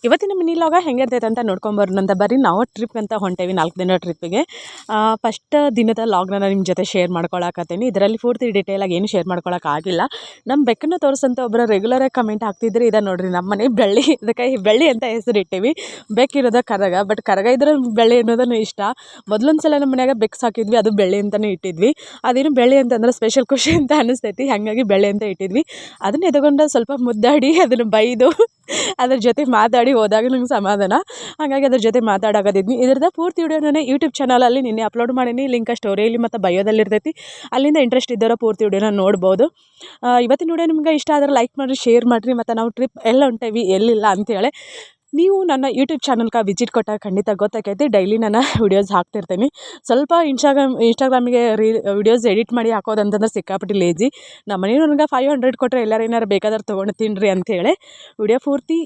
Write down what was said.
ಇವತ್ತಿನ ಮಿನಿಲಾಗ ಹೆಂಗೆ ಇರ್ತೈತೆ ಅಂತ ನೋಡ್ಕೊಂಬರೋಣಂತ ಬರ್ರಿ. ನಾವು ಟ್ರಿಪ್ ಅಂತ ಹೊಂಟೇವಿ 4 ದಿನ ಟ್ರಿಪ್ಪಿಗೆ. ಫಸ್ಟ್ ದಿನದ ಲಾಗ್ನ ನಿಮ್ಮ ಜೊತೆ ಶೇರ್ ಮಾಡ್ಕೊಳಕತ್ತೀನಿ. ಇದರಲ್ಲಿ ಪೂರ್ತಿ ಡೀಟೇಲಾಗಿ ಏನು ಶೇರ್ ಮಾಡ್ಕೊಳಕ್ಕಾಗಿಲ್ಲ. ನಮ್ಮ ಬೆಕ್ಕನ್ನು ತೋರಿಸಂತ ಒಬ್ಬರು ರೆಗ್ಯುಲರಾಗಿ ಕಮೆಂಟ್ ಹಾಕ್ತಿದ್ರೆ ಇದೆ ನೋಡ್ರಿ, ನಮ್ಮ ಮನೆ ಬೆಳ್ಳಿ, ಅದಕ್ಕೆ ಬೆಳ್ಳಿ ಅಂತ ಹೆಸರು ಇಟ್ಟೇವಿ. ಬೆಕ್ಕಿರೋದ ಕರಗ, ಬಟ್ ಕರಗ ಇದ್ರೆ ಬೆಳ್ಳಿ ಅನ್ನೋದನ್ನು ಇಷ್ಟ. ಮೊದಲೊಂದು ಸಲ ನಮ್ಮ ಮನ್ಯಾಗ ಬೆಕ್ಕು ಸಾಕಿದ್ವಿ, ಅದು ಬೆಳ್ಳಿ ಅಂತಲೇ ಇಟ್ಟಿದ್ವಿ. ಅದೇನು ಬೆಳ್ಳಿ ಅಂತಂದ್ರೆ ಸ್ಪೆಷಲ್ ಖುಷಿ ಅಂತ ಅನಿಸ್ತೈತಿ, ಹಾಗಾಗಿ ಬೆಳ್ಳಿ ಅಂತ ಇಟ್ಟಿದ್ವಿ. ಅದನ್ನ ಎತ್ಕೊಂಡು ಸ್ವಲ್ಪ ಮುದ್ದಾಡಿ ಅದನ್ನು ಬೈದು ಅದ್ರ ಜೊತೆ ಮಾತಾಡಿ ಹೋದಾಗ ನಂಗೆ ಸಮಾಧಾನ. ಹಾಗಾಗಿ ಅದ್ರ ಜೊತೆ ಮಾತಾಡಕತ್ತಿದ್ವಿ. ಇದ್ರದ್ದು ಪೂರ್ತಿ ವಿಡಿಯೋ ನಾನು ಯೂಟ್ಯೂಬ್ ಚಾನಲಲ್ಲಿ ನಿನ್ನೆ ಅಪ್ಲೋಡ್ ಮಾಡೀನಿ. ಲಿಂಕ್ ಸ್ಟೋರಿಯಲ್ಲಿ ಮತ್ತು ಬಯೋದಲ್ಲಿ ಇರ್ತೈತಿ, ಅಲ್ಲಿಂದ ಇಂಟ್ರೆಸ್ಟ್ ಇದ್ದವರ ಪೂರ್ತಿ ವಿಡಿಯೋನ ನೋಡ್ಬೋದು. ಇವತ್ತಿನ ವಿಡಿಯೋ ನಿಮ್ಗೆ ಇಷ್ಟ ಆದರೆ ಲೈಕ್ ಮಾಡಿರಿ, ಶೇರ್ ಮಾಡಿರಿ. ಮತ್ತು ನಾವು ಟ್ರಿಪ್ ಎಲ್ಲ ಹೊಂಟೇವಿ ಎಲ್ಲಿಲ್ಲ ಅಂತೇಳಿ ನೀವು ನನ್ನ ಯೂಟ್ಯೂಬ್ ಚಾನಲ್ಗೆ ವಿಸಿಟ್ ಕೊಟ್ಟಾಗ ಖಂಡಿತ ಗೊತ್ತಾಗೈತಿ. ಡೈಲಿ ನಾನು ವಿಡಿಯೋಸ್ ಹಾಕ್ತಿರ್ತೀನಿ. ಸ್ವಲ್ಪ ಇನ್ಸ್ಟಾಗ್ರಾಮಿಗೆ ವಿಡಿಯೋಸ್ ಎಡಿಟ್ ಮಾಡಿ ಹಾಕೋದಂತಂದ್ರೆ ಸಿಕ್ಕಾಪಟ್ಟಿ ಲೇಜಿ. ನಮ್ಮ ಮನೆಯವ್ರು ನನಗೆ 500 ಕೊಟ್ಟರೆ ಎಲ್ಲರೂ ಏನಾರು ಬೇಕಾದ್ರೆ ತೊಗೊಂಡು ತಿನ್ನಿರಿ ಅಂಥೇಳಿ ವಿಡಿಯೋ ಪೂರ್ತಿ